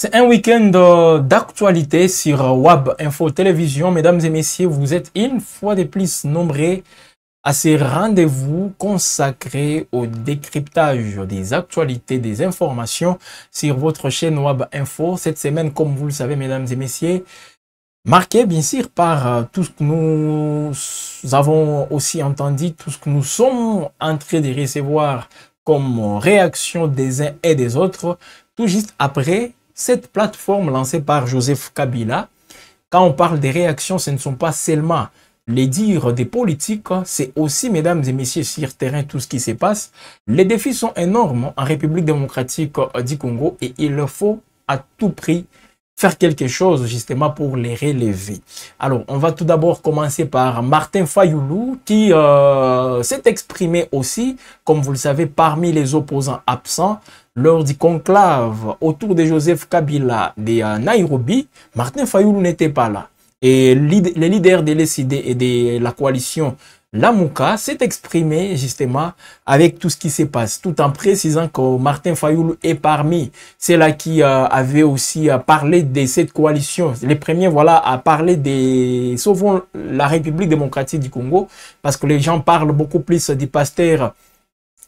C'est un week-end d'actualité sur WAB Info Télévision. Mesdames et messieurs, vous êtes une fois de plus nombreux à ces rendez-vous consacrés au décryptage des actualités, des informations sur votre chaîne WAB Info. Cette semaine, comme vous le savez, mesdames et messieurs, marqué bien sûr par tout ce que nous avons aussi entendu, tout ce que nous sommes en train de recevoir comme réaction des uns et des autres, tout juste après cette plateforme lancée par Joseph Kabila. Quand on parle des réactions, ce ne sont pas seulement les dires des politiques, c'est aussi, mesdames et messieurs, sur terrain, tout ce qui se passe. Les défis sont énormes en République démocratique du Congo et il faut à tout prix faire quelque chose justement pour les relever. Alors, on va tout d'abord commencer par Martin Fayoulou qui s'est exprimé aussi, comme vous le savez, parmi les opposants absents lors du conclave autour de Joseph Kabila de Nairobi. Martin Fayoulou n'était pas là. Et les leaders de l'ECD et de la coalition Lamuka s'est exprimé justement avec tout ce qui se passe, tout en précisant que Martin Fayoulou est parmi ceux-là qui avaient aussi parlé de cette coalition. Les premiers, voilà, à parler des Sauvons la République démocratique du Congo, parce que les gens parlent beaucoup plus du pasteur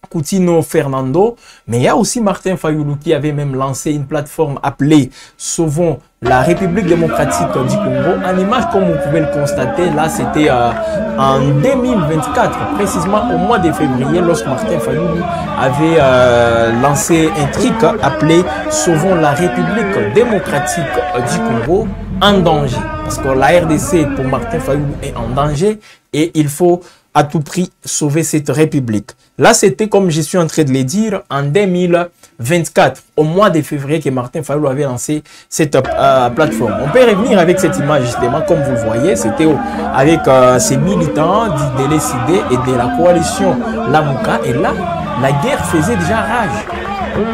Coutinho Fernando, mais il y a aussi Martin Fayoulou qui avait même lancé une plateforme appelée Sauvons la République démocratique du Congo. En image, comme vous pouvez le constater, là c'était en 2024, précisément au mois de février, lorsque Martin Fayoulou avait lancé un truc appelé Sauvons la République démocratique du Congo en danger. Parce que la RDC pour Martin Fayoulou est en danger et il faut à tout prix sauver cette république. Là, c'était, comme je suis en train de le dire, en 2024, au mois de février, que Martin Fayoulou avait lancé cette plateforme. On peut revenir avec cette image, justement, comme vous le voyez, c'était avec ces militants de l'ECD et de la coalition Lamuka. Et là, la guerre faisait déjà rage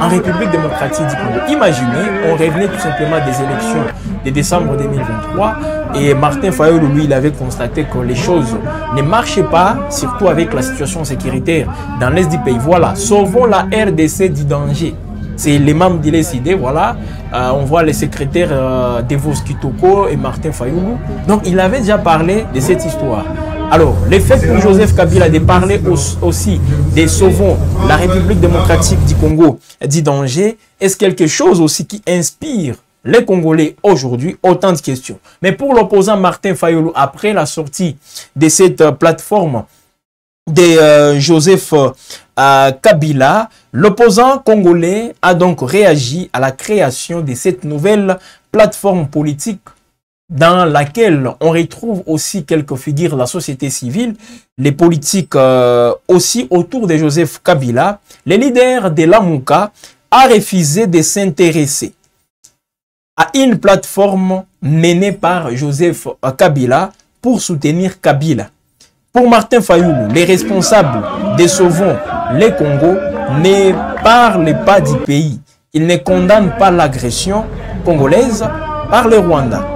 en République démocratique du Congo. Imaginez, on revenait tout simplement des élections de décembre 2023 et Martin Fayoulou, lui, il avait constaté que les choses ne marchaient pas, surtout avec la situation sécuritaire dans l'est du pays. Voilà, sauvons la RDC du danger. C'est les membres de l'ECD, voilà. On voit les secrétaires Devos Kitoko et Martin Fayoulou. Donc, il avait déjà parlé de cette histoire. Alors, le fait pour Joseph Kabila de parler aussi des Sauvons la République démocratique du Congo du danger, est-ce quelque chose aussi qui inspire les Congolais aujourd'hui? Autant de questions. Mais pour l'opposant Martin Fayoulou, après la sortie de cette plateforme de Joseph Kabila, l'opposant congolais a donc réagi à la création de cette nouvelle plateforme politique dans laquelle on retrouve aussi quelques figures de la société civile, les politiques aussi autour de Joseph Kabila. Les leaders de Lamuka a refusé de s'intéresser à une plateforme menée par Joseph Kabila pour soutenir Kabila. Pour Martin Fayoulou, les responsables de Sauvons les Congo ne parlent pas du pays. Ils ne condamnent pas l'agression congolaise par le Rwanda,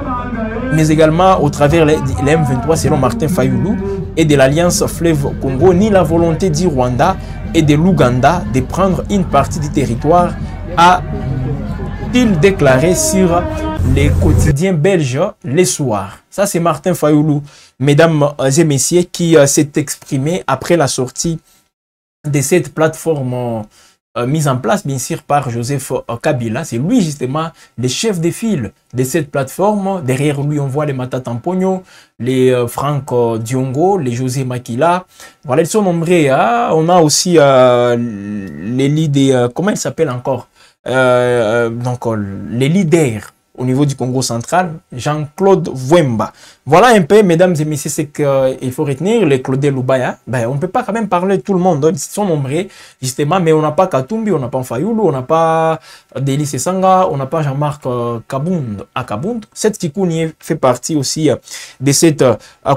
mais également au travers les M23 selon Martin Fayoulou et de l'Alliance Fleuve Congo, ni la volonté du Rwanda et de l'Ouganda de prendre une partie du territoire, a-t-il déclaré sur les quotidiens belges les soirs. Ça, c'est Martin Fayoulou, mesdames et messieurs, qui s'est exprimé après la sortie de cette plateforme mise en place, bien sûr, par Joseph Kabila. C'est lui, justement, le chef de file de cette plateforme. Derrière lui, on voit les Matata Mponyo, les Franck Diongo, les José Makila. Voilà, ils sont nombreux. Hein? On a aussi les leaders, comment ils s'appellent encore? Donc, les leaders au niveau du Congo central, Jean-Claude Vwemba. Voilà un peu, mesdames et messieurs, c'est qu'il faut retenir, les Claudel Lubaya. Ben, on ne peut pas quand même parler de tout le monde, ils sont nombreux, justement, mais on n'a pas Katumbi, on n'a pas Fayoulou, on n'a pas Delis Sanga, on n'a pas Jean-Marc Kabound à Kabound. Cette Kikouni fait partie aussi de cette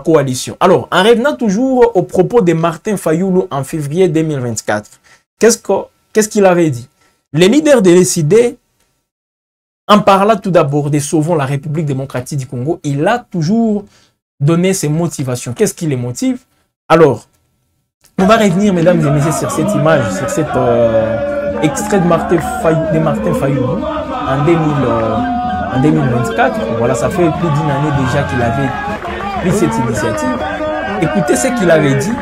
coalition. Alors, en revenant toujours au propos de Martin Fayoulou en février 2024, qu'est-ce qu'il avait dit? Les leaders de l'ECD, en parlant tout d'abord de Sauvons la République démocratique du Congo, il a toujours donné ses motivations. Qu'est-ce qui les motive? Alors, on va revenir, mesdames et messieurs, sur cette image, sur cet extrait de Martin Fayoulou. en 2024. Voilà, ça fait plus d'une année déjà qu'il avait pris cette initiative. Écoutez ce qu'il avait dit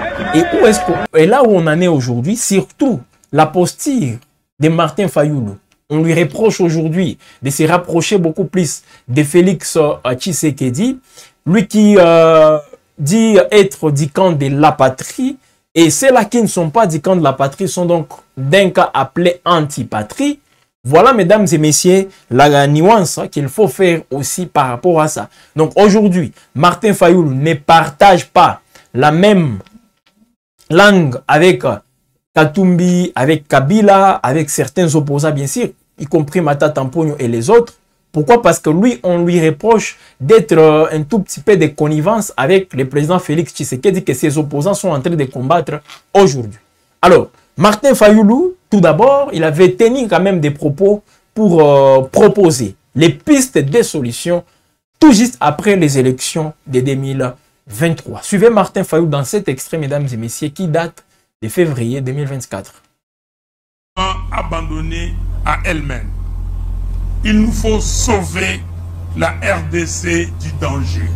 et là où on en est aujourd'hui, surtout la posture de Martin Fayulu. On lui reproche aujourd'hui de se rapprocher beaucoup plus de Félix Tshisekedi, lui qui dit être du camp de la patrie, et ceux-là qui ne sont pas du camp de la patrie sont donc d'un cas appelé anti-patrie. Voilà, mesdames et messieurs, la nuance qu'il faut faire aussi par rapport à ça. Donc aujourd'hui, Martin Fayulu ne partage pas la même langue avec Katumbi, avec Kabila, avec certains opposants, bien sûr, y compris Matata Mponyo et les autres. Pourquoi? Parce que lui, on lui reproche d'être un tout petit peu de connivence avec le président Félix Tshisekedi, que ses opposants sont en train de combattre aujourd'hui. Alors, Martin Fayulu, tout d'abord, il avait tenu quand même des propos pour proposer les pistes de solutions tout juste après les élections de 2023. Suivez Martin Fayulu dans cet extrait, mesdames et messieurs, qui date de février 2024. Abandonnée à elle-même. Il nous faut sauver la RDC du danger.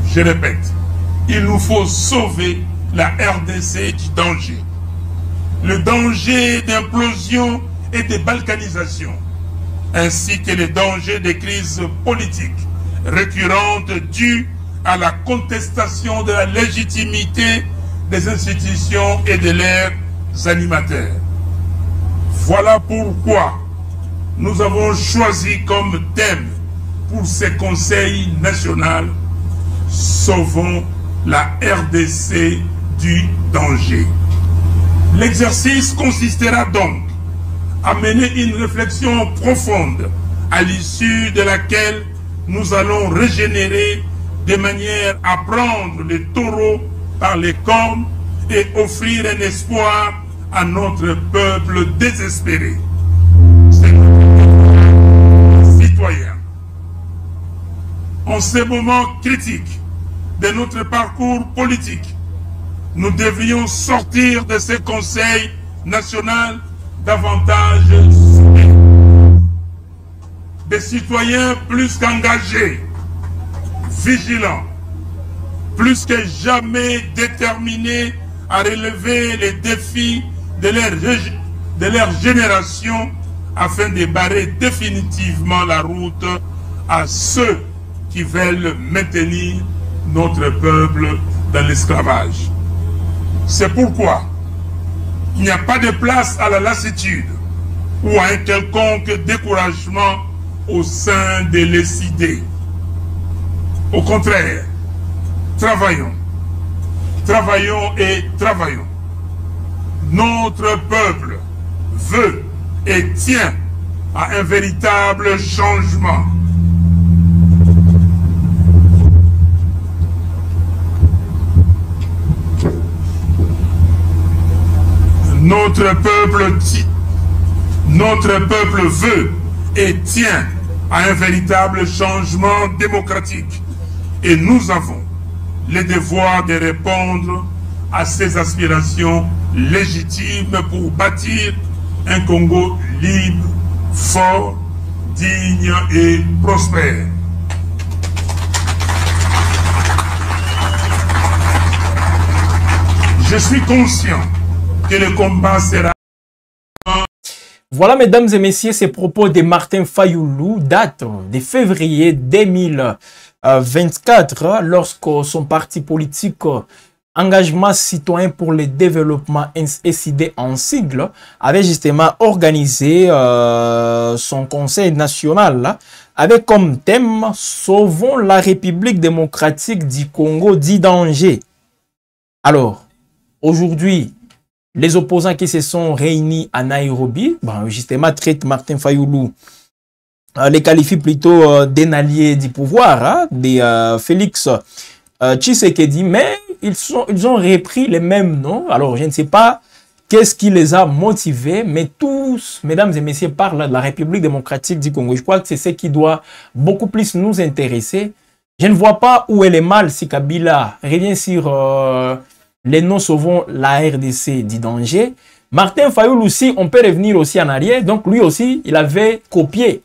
Je répète, il nous faut sauver la RDC du danger. Le danger d'implosion et de balkanisation, ainsi que le danger des crises politiques récurrentes dues à la contestation de la légitimité des institutions et de leurs animateurs. Voilà pourquoi nous avons choisi comme thème pour ce conseil national « Sauvons la RDC du danger ». L'exercice consistera donc à mener une réflexion profonde à l'issue de laquelle nous allons régénérer de manière à prendre les taureaux par les cornes et offrir un espoir à notre peuple désespéré. C'est notre citoyen. En ces moments critiques de notre parcours politique, nous devrions sortir de ce conseil national davantage soudés, des citoyens plus qu'engagés, vigilants, plus que jamais déterminés à relever les défis de leur génération afin de barrer définitivement la route à ceux qui veulent maintenir notre peuple dans l'esclavage. C'est pourquoi il n'y a pas de place à la lassitude ou à un quelconque découragement au sein de l'idées. Au contraire, travaillons, travaillons et travaillons. Notre peuple veut et tient à un véritable changement. Notre peuple veut et tient à un véritable changement démocratique. Et nous avons le devoir de répondre à ces aspirations légitimes pour bâtir un Congo libre, fort, digne et prospère. Je suis conscient que le combat sera... Voilà, mesdames et messieurs, ces propos de Martin Fayulu datent de février 2024, lorsque son parti politique Engagement citoyen pour le développement SID en sigle avait justement organisé son conseil national avec comme thème « Sauvons la République démocratique du Congo du danger ». Alors, aujourd'hui, les opposants qui se sont réunis à Nairobi, justement, traitent Martin Fayulu, les qualifient plutôt d'un allié du pouvoir, de Félix Tshisekedi, mais ils ont repris les mêmes noms. Alors, je ne sais pas qu'est-ce qui les a motivés, mais tous, mesdames et messieurs, parlent de la République démocratique du Congo. Je crois que c'est ce qui doit beaucoup plus nous intéresser. Je ne vois pas où est le mal si Kabila revient sur les noms sauvant la RDC du danger. Martin Fayulu aussi, on peut revenir aussi en arrière. Donc lui aussi, il avait copié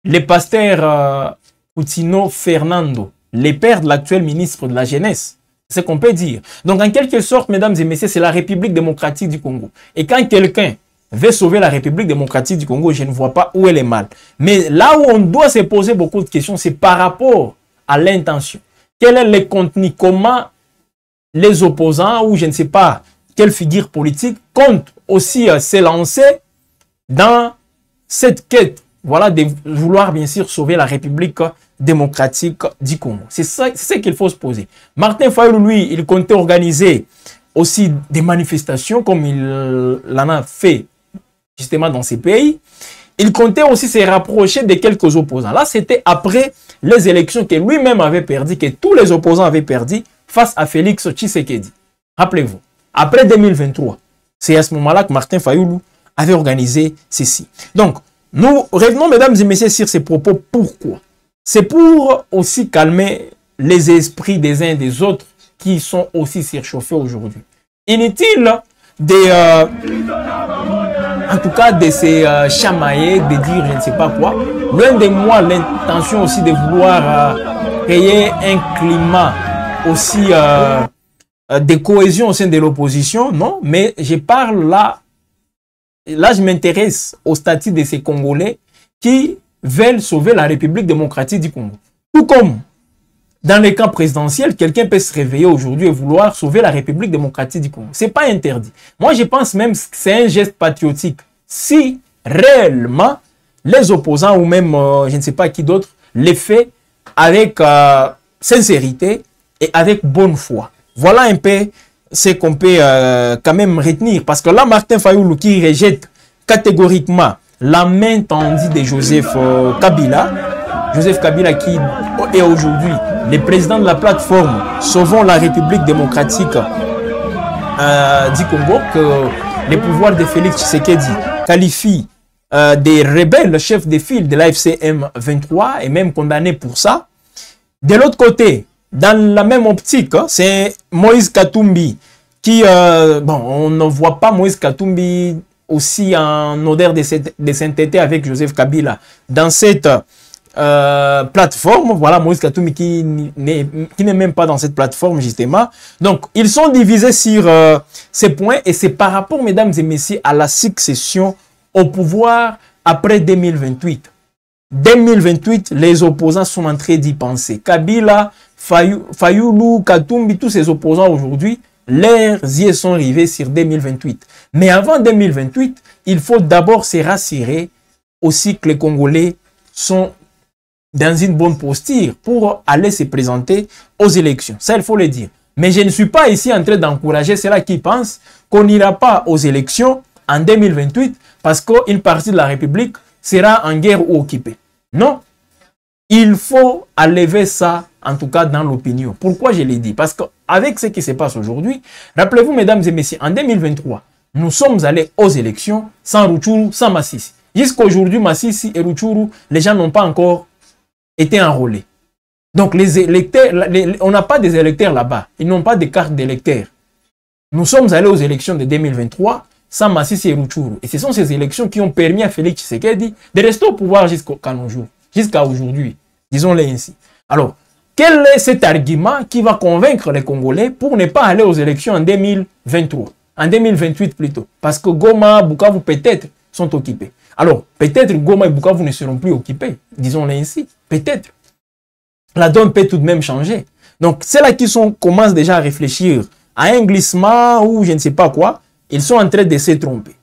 les pasteurs Coutinho Fernando, les pères de l'actuel ministre de la Jeunesse. C'est ce qu'on peut dire. Donc, en quelque sorte, mesdames et messieurs, c'est la République démocratique du Congo. Et quand quelqu'un veut sauver la République démocratique du Congo, je ne vois pas où elle est mal. Mais là où on doit se poser beaucoup de questions, c'est par rapport à l'intention. Quel est le contenu? Comment les opposants, ou je ne sais pas quelle figure politique, comptent aussi se lancer dans cette quête, voilà, de vouloir bien sûr sauver la République démocratique du Congo. C'est ce qu'il faut se poser. Martin Fayulu, lui, il comptait organiser aussi des manifestations comme il en a fait justement dans ces pays. Il comptait aussi se rapprocher de quelques opposants. Là, c'était après les élections que lui-même avait perdu, que tous les opposants avaient perdu face à Félix Tshisekedi. Rappelez-vous, après 2023, c'est à ce moment-là que Martin Fayulu avait organisé ceci. Donc, nous revenons, mesdames et messieurs, sur ces propos. Pourquoi? C'est pour aussi calmer les esprits des uns et des autres qui sont aussi surchauffés aujourd'hui. Inutile de, en tout cas, de se chamailler, de dire je ne sais pas quoi. Loin de moi l'intention aussi de vouloir créer un climat aussi de cohésion au sein de l'opposition, non? Mais je parle là je m'intéresse au statut de ces Congolais qui veulent sauver la République démocratique du Congo. Tout comme dans les cas présidentiels, quelqu'un peut se réveiller aujourd'hui et vouloir sauver la République démocratique du Congo. Ce n'est pas interdit. Moi, je pense même que c'est un geste patriotique. Si réellement les opposants ou même, je ne sais pas qui d'autre, les fait avec sincérité et avec bonne foi. Voilà un peu ce qu'on peut quand même retenir. Parce que là, Martin Fayulu qui rejette catégoriquement la main tendue de Joseph Kabila. Joseph Kabila qui est aujourd'hui le président de la plateforme Sauvons la République démocratique du Congo, que les pouvoirs de Félix Tshisekedi qualifient des rebelles, chefs de file de l'AFC M23 et même condamnés pour ça. De l'autre côté, dans la même optique, c'est Moïse Katumbi qui, bon, on ne voit pas Moïse Katumbi aussi en odeur de sainteté avec Joseph Kabila dans cette plateforme. Voilà, Moïse Katumbi qui n'est même pas dans cette plateforme justement. Donc, ils sont divisés sur ces points et c'est par rapport, mesdames et messieurs, à la succession au pouvoir après 2028. 2028, les opposants sont en train d'y penser. Kabila, Fayulu, Katumbi, tous ces opposants aujourd'hui, leurs yeux sont rivés sur 2028. Mais avant 2028, il faut d'abord se rassurer aussi que les Congolais sont dans une bonne posture pour aller se présenter aux élections. Ça, il faut le dire. Mais je ne suis pas ici en train d'encourager ceux-là qui pensent qu'on n'ira pas aux élections en 2028 parce qu'une partie de la République sera en guerre ou occupée. Non. Il faut enlever ça, en tout cas dans l'opinion. Pourquoi je l'ai dit? Parce qu'avec ce qui se passe aujourd'hui, rappelez-vous, mesdames et messieurs, en 2023, nous sommes allés aux élections sans Rutshuru, sans Masisi. Jusqu'aujourd'hui, Masisi et Rutshuru, les gens n'ont pas encore été enrôlés. Donc, les électeurs, on n'a pas des électeurs là-bas. Ils n'ont pas de carte d'électeurs. Nous sommes allés aux élections de 2023 sans Masisi et Rutshuru. Et ce sont ces élections qui ont permis à Félix Tshisekedi de rester au pouvoir jusqu'à aujourd'hui. Disons-le ainsi. Alors, quel est cet argument qui va convaincre les Congolais pour ne pas aller aux élections en 2023, en 2028 plutôt? Parce que Goma, Bukavu peut-être sont occupés. Alors, peut-être Goma et Bukavu ne seront plus occupés, disons-le ainsi. Peut-être. La donne peut tout de même changer. Donc, c'est là qu'ils commencent déjà à réfléchir à un glissement ou je ne sais pas quoi. Ils sont en train de se tromper.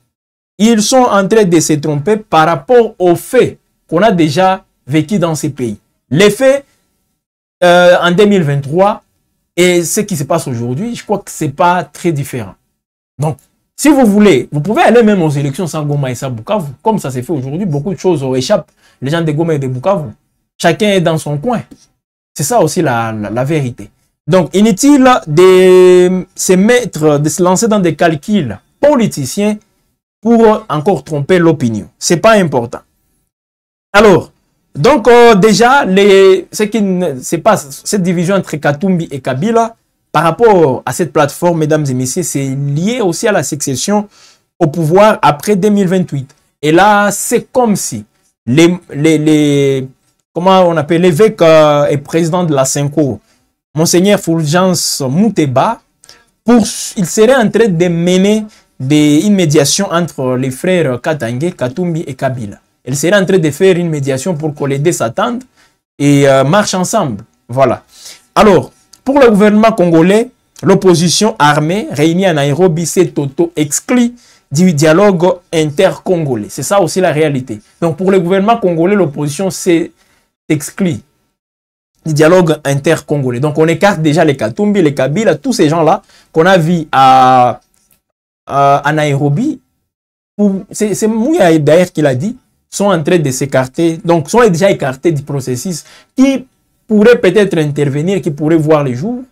Ils sont en train de se tromper par rapport aux faits qu'on a déjà vécu dans ces pays. Les faits en 2023 et ce qui se passe aujourd'hui, je crois que ce n'est pas très différent. Donc, si vous voulez, vous pouvez aller même aux élections sans Goma et sans Bukavu. Comme ça s'est fait aujourd'hui, beaucoup de choses échappent. Les gens de Goma et de Bukavu. Chacun est dans son coin. C'est ça aussi la vérité. Donc, inutile de se lancer dans des calculs politiciens pour encore tromper l'opinion. Ce n'est pas important. Alors, donc déjà, ce qui se passe, cette division entre Katumbi et Kabila, par rapport à cette plateforme, mesdames et messieurs, c'est lié aussi à la succession au pouvoir après 2028. Et là, c'est comme si comment on appelle, l'évêque et président de la Senko, Monseigneur Fulgence Mouteba, il serait en train de mener une médiation entre les frères Katangé, Katumbi et Kabila. Il serait en train de faire une médiation pour que les deux s'attendent et marchent ensemble. Voilà. Alors, pour le gouvernement congolais, l'opposition armée réunie à Nairobi s'est auto-exclue du dialogue intercongolais. C'est ça aussi la réalité. Donc, pour le gouvernement congolais, l'opposition s'est exclue du dialogue intercongolais. Donc, on écarte déjà les Katumbi, les Kabila, tous ces gens-là qu'on a vus à Nairobi. C'est Mouya d'ailleurs qui l'a dit, sont en train de s'écarter, donc sont déjà écartés du processus qui pourrait peut-être intervenir, qui pourrait voir le jour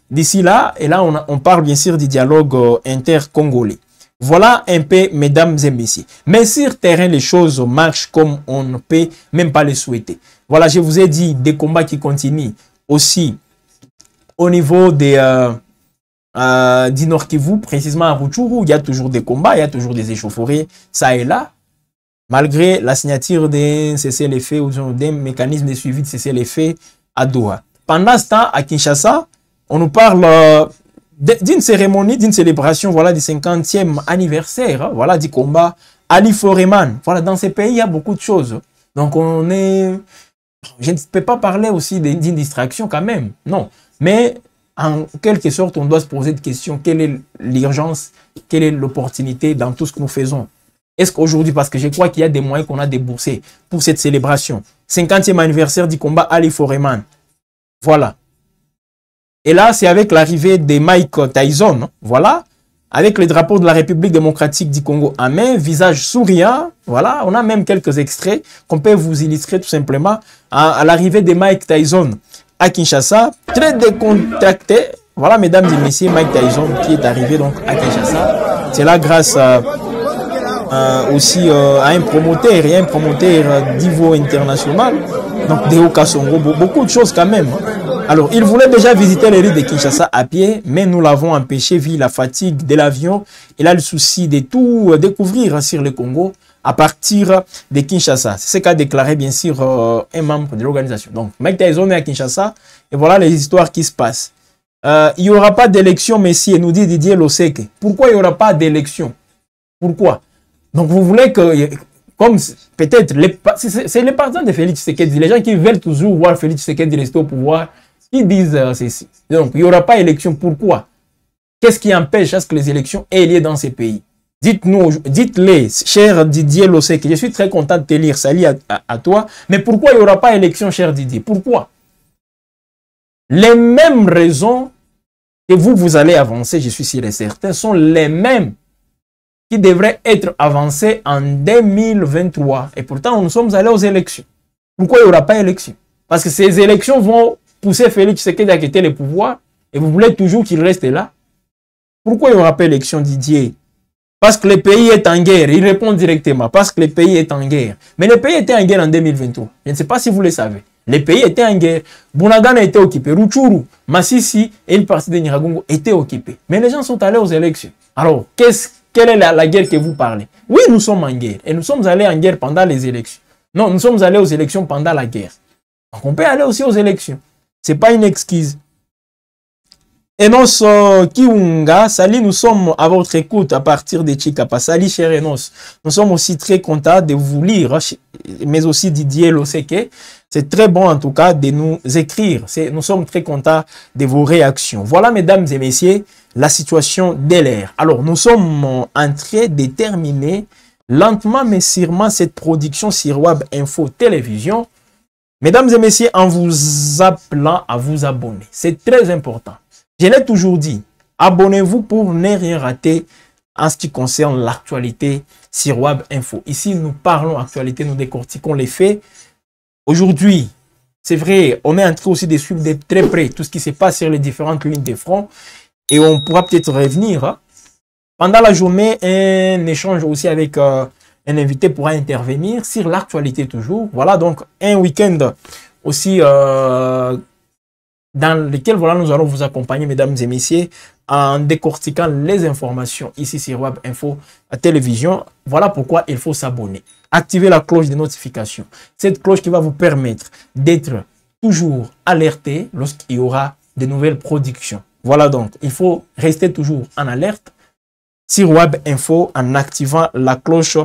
d'ici là. Et là, on parle bien sûr du dialogue intercongolais. Voilà un peu, mesdames et messieurs. Mais sur terrain, les choses marchent comme on ne peut même pas les souhaiter. Voilà, je vous ai dit des combats qui continuent aussi au niveau du Nord Kivu, précisément à Rutshuru. Il y a toujours des combats, il y a toujours des échauffourées, ça et là. Malgré la signature d'un cessez-le-feu ou d'un mécanisme de suivi de cessez-le-feu à Doha. Pendant ce temps, à Kinshasa, on nous parle d'une cérémonie, d'une célébration, voilà, du 50e anniversaire, hein, voilà, du combat Ali Foreman. Voilà, dans ces pays, il y a beaucoup de choses. Donc, je ne peux pas parler aussi d'une distraction quand même, non. Mais, en quelque sorte, on doit se poser des questions. Quelle est l'urgence? Quelle est l'opportunité dans tout ce que nous faisons? Est-ce qu'aujourd'hui, parce que je crois qu'il y a des moyens qu'on a déboursés pour cette célébration, 50e anniversaire du combat Ali Foreman. Voilà. Et là, c'est avec l'arrivée de Mike Tyson, voilà, avec le drapeau de la République démocratique du Congo en main, visage souriant, voilà, on a même quelques extraits qu'on peut vous illustrer tout simplement à l'arrivée de Mike Tyson à Kinshasa, très décontracté. Voilà, mesdames et messieurs, Mike Tyson qui est arrivé donc à Kinshasa. C'est là grâce aussi à un promoteur, et un promoteur d'Ivo international, donc Deo Kassongo, beaucoup de choses quand même. Alors, il voulait déjà visiter les rues de Kinshasa à pied, mais nous l'avons empêché vu la fatigue de l'avion. Il a le souci de tout découvrir sur le Congo à partir de Kinshasa. C'est ce qu'a déclaré bien sûr un membre de l'organisation. Donc, Mike Tyson est à Kinshasa et voilà les histoires qui se passent. Il n'y aura pas d'élection, messieurs, nous dit Didier Loseke. Pourquoi il n'y aura pas d'élection? Pourquoi? Donc, vous voulez que, comme peut-être, c'est les partisans de Félix Tshisekedi, les gens qui veulent toujours voir Félix Tshisekedi rester au pouvoir, qui disent ceci. Donc, il n'y aura pas d'élection. Pourquoi? Qu'est-ce qui empêche à ce que les élections aient lieu dans ces pays? Dites-nous, dites-les, cher Didier Loseke, je suis très content de te lire, salut à toi, mais pourquoi il n'y aura pas d'élection, cher Didier? Pourquoi? Les mêmes raisons que vous allez avancer, je suis sûr et certain, sont les mêmes qui devraient être avancées en 2023. Et pourtant, nous sommes allés aux élections. Pourquoi il n'y aura pas d'élection? Parce que ces élections vont pousser Félix Tshisekedi à quitter le pouvoir et vous voulez toujours qu'il reste là. Pourquoi il n'y aura pas d'élection, Didier? Parce que le pays est en guerre. Il répond directement. Parce que le pays est en guerre. Mais le pays était en guerre en 2023. Je ne sais pas si vous le savez. Le pays était en guerre. Bunagana était occupé. Rutshuru, Masisi et une partie de Nyiragongo étaient occupés. Mais les gens sont allés aux élections. Alors, quelle est la guerre que vous parlez? Oui, nous sommes en guerre. Et nous sommes allés en guerre pendant les élections. Non, nous sommes allés aux élections pendant la guerre. Donc, on peut aller aussi aux élections. Ce n'est pas une excuse. Enos Kiunga, salut, nous sommes à votre écoute à partir de Chikapa. Salut, cher Enos. Nous sommes aussi très contents de vous lire, mais aussi Didier Loseke. C'est très bon en tout cas de nous écrire. Nous sommes très contents de vos réactions. Voilà, mesdames et messieurs, la situation de l'air. Alors, nous sommes en train de terminer lentement mais sûrement cette production sur Web Info Télévision. Mesdames et messieurs, en vous appelant à vous abonner. C'est très important. Je l'ai toujours dit, abonnez-vous pour ne rien rater en ce qui concerne l'actualité sur Web Info. Ici, nous parlons actualité, nous décortiquons les faits. Aujourd'hui, c'est vrai, on est en train aussi de suivre de très près tout ce qui se passe sur les différentes lignes de front. Et on pourra peut-être revenir. Hein. Pendant la journée, un échange aussi avec un invité pourra intervenir sur l'actualité toujours. Voilà, donc un week-end aussi dans lesquels voilà, nous allons vous accompagner, mesdames et messieurs, en décortiquant les informations ici sur Web Info Télévision. Voilà pourquoi il faut s'abonner. Activez la cloche de notification. Cette cloche qui va vous permettre d'être toujours alerté lorsqu'il y aura de nouvelles productions. Voilà donc, il faut rester toujours en alerte sur Web Info en activant la cloche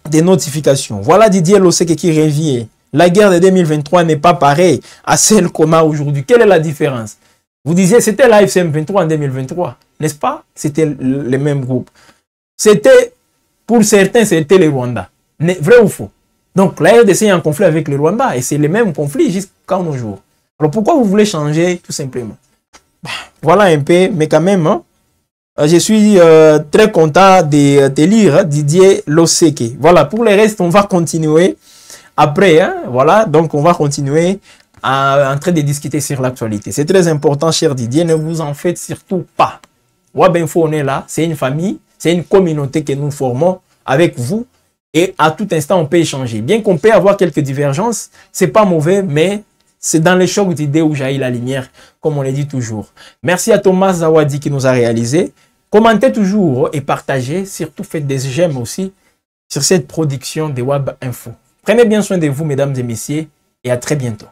des notifications. Voilà Didier Loseke qui revient. La guerre de 2023 n'est pas pareille à celle qu'on a aujourd'hui. Quelle est la différence? Vous disiez c'était la FCM23 en 2023, n'est-ce pas? C'était le même groupe. C'était, pour certains, c'était le Rwanda. Vrai ou faux? Donc la RDC est en conflit avec le Rwanda et c'est le même conflit jusqu'à nos jours. Alors pourquoi vous voulez changer tout simplement? Voilà un peu, mais quand même, hein, je suis très content de lire Didier Loseke. Voilà, pour le reste, on va continuer après. Hein, voilà, donc on va continuer en train de discuter sur l'actualité. C'est très important, cher Didier, ne vous en faites surtout pas. Web Info, on est là, c'est une famille, c'est une communauté que nous formons avec vous. Et à tout instant, on peut échanger. Bien qu'on peut avoir quelques divergences, c'est pas mauvais, mais c'est dans les chocs d'idées où jaillit la lumière, comme on le dit toujours. Merci à Thomas Zawadi qui nous a réalisé. Commentez toujours et partagez. Surtout faites des j'aime aussi sur cette production de Web Info. Prenez bien soin de vous, mesdames et messieurs, et à très bientôt.